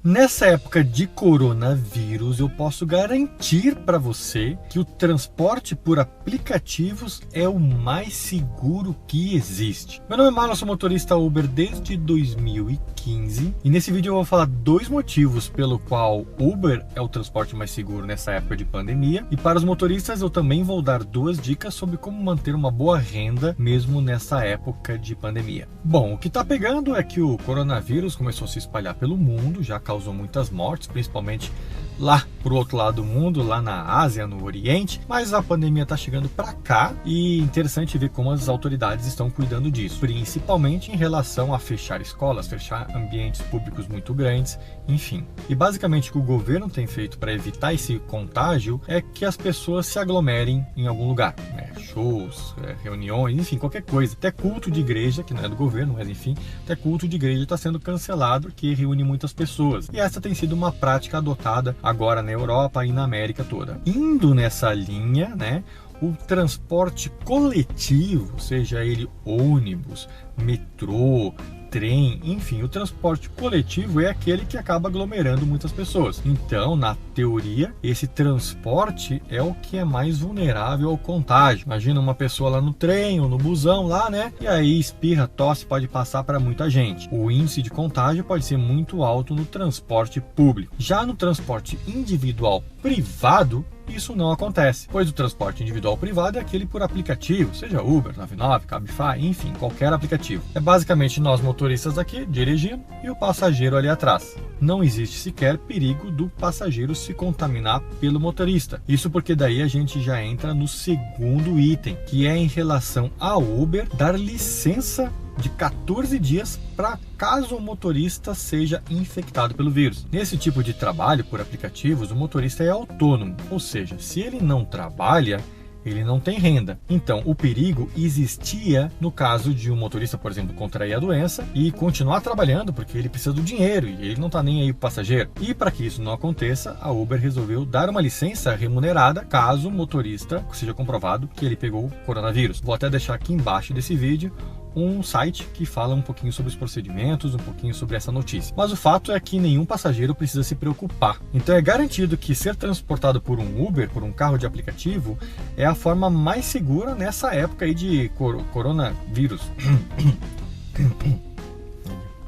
Nessa época de coronavírus, eu posso garantir para você que o transporte por aplicativos é o mais seguro que existe. Meu nome é Marlon, sou motorista Uber desde 2015 e nesse vídeo eu vou falar dois motivos pelo qual Uber é o transporte mais seguro nessa época de pandemia, e para os motoristas eu também vou dar duas dicas sobre como manter uma boa renda mesmo nessa época de pandemia. Bom, o que está pegando é que o coronavírus começou a se espalhar pelo mundo, já causou muitas mortes, principalmente lá pro outro lado do mundo, lá na Ásia, no Oriente, mas a pandemia está chegando para cá e interessante ver como as autoridades estão cuidando disso, principalmente em relação a fechar escolas, fechar ambientes públicos muito grandes, enfim. E basicamente o que o governo tem feito para evitar esse contágio é que as pessoas se aglomerem em algum lugar, né? Shows, reuniões, enfim, qualquer coisa. Até culto de igreja, que não é do governo, mas enfim, até culto de igreja está sendo cancelado porque reúne muitas pessoas. E essa tem sido uma prática adotada agora na Europa e na América toda. Indo nessa linha, né, o transporte coletivo, seja ele ônibus, metrô, trem, enfim, o transporte coletivo é aquele que acaba aglomerando muitas pessoas. Então, na teoria, esse transporte é o que é mais vulnerável ao contágio. Imagina uma pessoa lá no trem ou no busão lá, né? E aí espirra, tosse, pode passar para muita gente. O índice de contágio pode ser muito alto no transporte público. Já no transporte individual privado, isso não acontece, pois o transporte individual privado é aquele por aplicativo, seja Uber, 99, Cabify, enfim, qualquer aplicativo. É basicamente nós motoristas aqui dirigindo e o passageiro ali atrás. Não existe sequer perigo do passageiro se contaminar pelo motorista. Isso porque daí a gente já entra no segundo item, que é em relação ao Uber dar licença de 14 dias para caso o motorista seja infectado pelo vírus. Nesse tipo de trabalho por aplicativos, o motorista é autônomo, ou seja, se ele não trabalha, ele não tem renda. Então, o perigo existia no caso de um motorista, por exemplo, contrair a doença e continuar trabalhando porque ele precisa do dinheiro e ele não está nem aí para o passageiro. E para que isso não aconteça, a Uber resolveu dar uma licença remunerada caso o motorista seja comprovado que ele pegou o coronavírus. Vou até deixar aqui embaixo desse vídeo um site que fala um pouquinho sobre os procedimentos, um pouquinho sobre essa notícia. Mas o fato é que nenhum passageiro precisa se preocupar. Então é garantido que ser transportado por um Uber, por um carro de aplicativo, é a forma mais segura nessa época aí de coronavírus.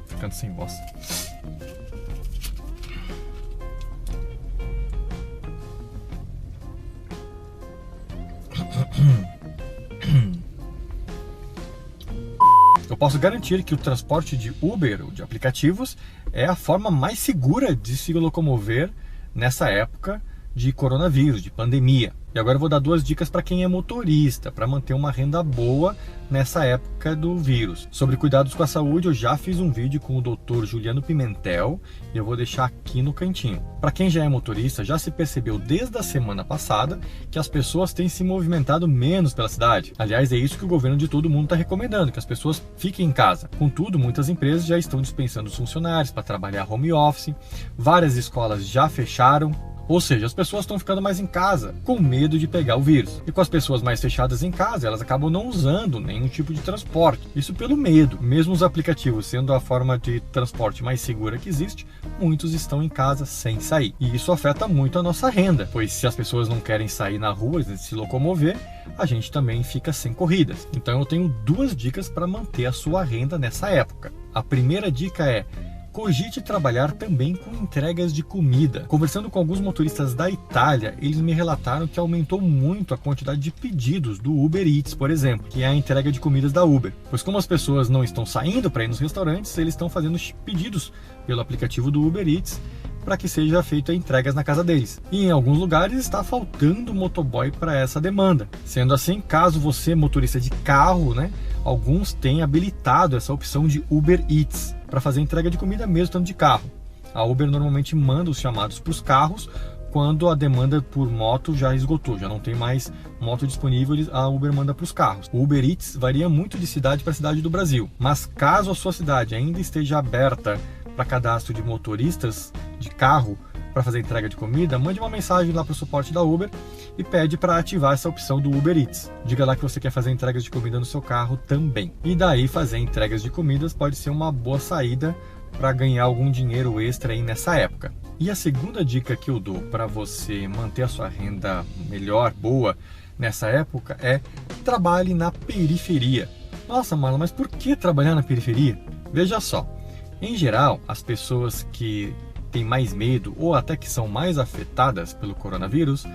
Ficando sem voz. Eu posso garantir que o transporte de Uber ou de aplicativos é a forma mais segura de se locomover nessa época de coronavírus, de pandemia. E agora eu vou dar duas dicas para quem é motorista, para manter uma renda boa nessa época do vírus. Sobre cuidados com a saúde, eu já fiz um vídeo com o Dr. Juliano Pimentel e eu vou deixar aqui no cantinho. Para quem já é motorista, já se percebeu desde a semana passada que as pessoas têm se movimentado menos pela cidade. Aliás, é isso que o governo de todo mundo está recomendando, que as pessoas fiquem em casa. Contudo, muitas empresas já estão dispensando os funcionários para trabalhar home office, várias escolas já fecharam. Ou seja, as pessoas estão ficando mais em casa, com medo de pegar o vírus. E com as pessoas mais fechadas em casa, elas acabam não usando nenhum tipo de transporte. Isso pelo medo. Mesmo os aplicativos sendo a forma de transporte mais segura que existe, muitos estão em casa sem sair. E isso afeta muito a nossa renda, pois se as pessoas não querem sair na rua, se locomover, a gente também fica sem corridas. Então eu tenho duas dicas para manter a sua renda nessa época. A primeira dica é: cogite trabalhar também com entregas de comida. Conversando com alguns motoristas da Itália, eles me relataram que aumentou muito a quantidade de pedidos do Uber Eats, por exemplo, que é a entrega de comidas da Uber. Pois como as pessoas não estão saindo para ir nos restaurantes, eles estão fazendo pedidos pelo aplicativo do Uber Eats para que seja feita entregas na casa deles. E em alguns lugares está faltando motoboy para essa demanda. Sendo assim, caso você, motorista de carro, né, alguns têm habilitado essa opção de Uber Eats para fazer entrega de comida mesmo estando de carro. A Uber normalmente manda os chamados para os carros quando a demanda por moto já esgotou, já não tem mais moto disponível, a Uber manda para os carros. O Uber Eats varia muito de cidade para cidade do Brasil, mas caso a sua cidade ainda esteja aberta para cadastro de motoristas de carro para fazer entrega de comida, mande uma mensagem lá para o suporte da Uber e pede para ativar essa opção do Uber Eats. Diga lá que você quer fazer entregas de comida no seu carro também. E daí fazer entregas de comidas pode ser uma boa saída para ganhar algum dinheiro extra aí nessa época. E a segunda dica que eu dou para você manter a sua renda melhor, boa, nessa época é trabalhe na periferia. Nossa, Marlon, mas por que trabalhar na periferia? Veja só, em geral, as pessoas que têm mais medo ou até que são mais afetadas pelo coronavírus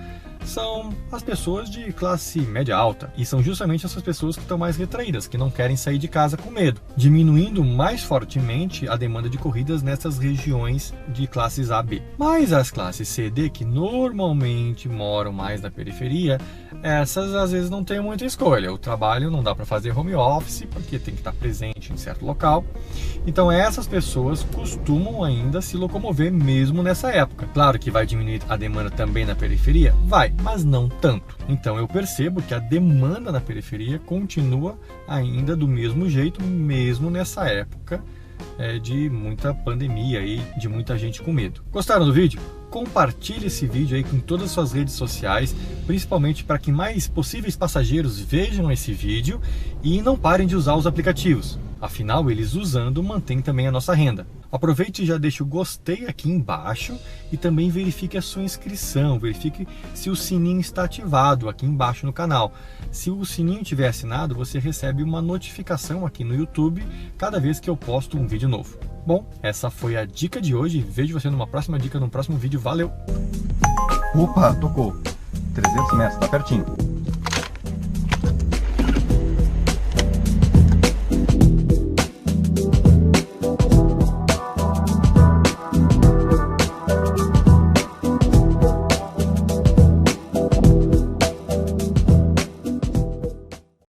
são as pessoas de classe média alta, e são justamente essas pessoas que estão mais retraídas, que não querem sair de casa com medo, diminuindo mais fortemente a demanda de corridas nessas regiões de classes A, B. Mas as classes C, D, que normalmente moram mais na periferia, essas às vezes não têm muita escolha. O trabalho não dá para fazer home office, porque tem que estar presente em certo local. Então essas pessoas costumam ainda se locomover mesmo nessa época. Claro que vai diminuir a demanda também na periferia? Vai, mas não tanto. Então eu percebo que a demanda na periferia continua ainda do mesmo jeito, mesmo nessa época de muita pandemia e de muita gente com medo. Gostaram do vídeo? Compartilhe esse vídeo aí com todas as suas redes sociais, principalmente para que mais possíveis passageiros vejam esse vídeo e não parem de usar os aplicativos. Afinal, eles usando mantêm também a nossa renda. Aproveite e já deixe o gostei aqui embaixo e também verifique a sua inscrição, verifique se o sininho está ativado aqui embaixo no canal. Se o sininho estiver assinado, você recebe uma notificação aqui no YouTube cada vez que eu posto um vídeo novo. Bom, essa foi a dica de hoje. Vejo você numa próxima dica, num próximo vídeo. Valeu! Opa, tocou. 300 metros, tá pertinho.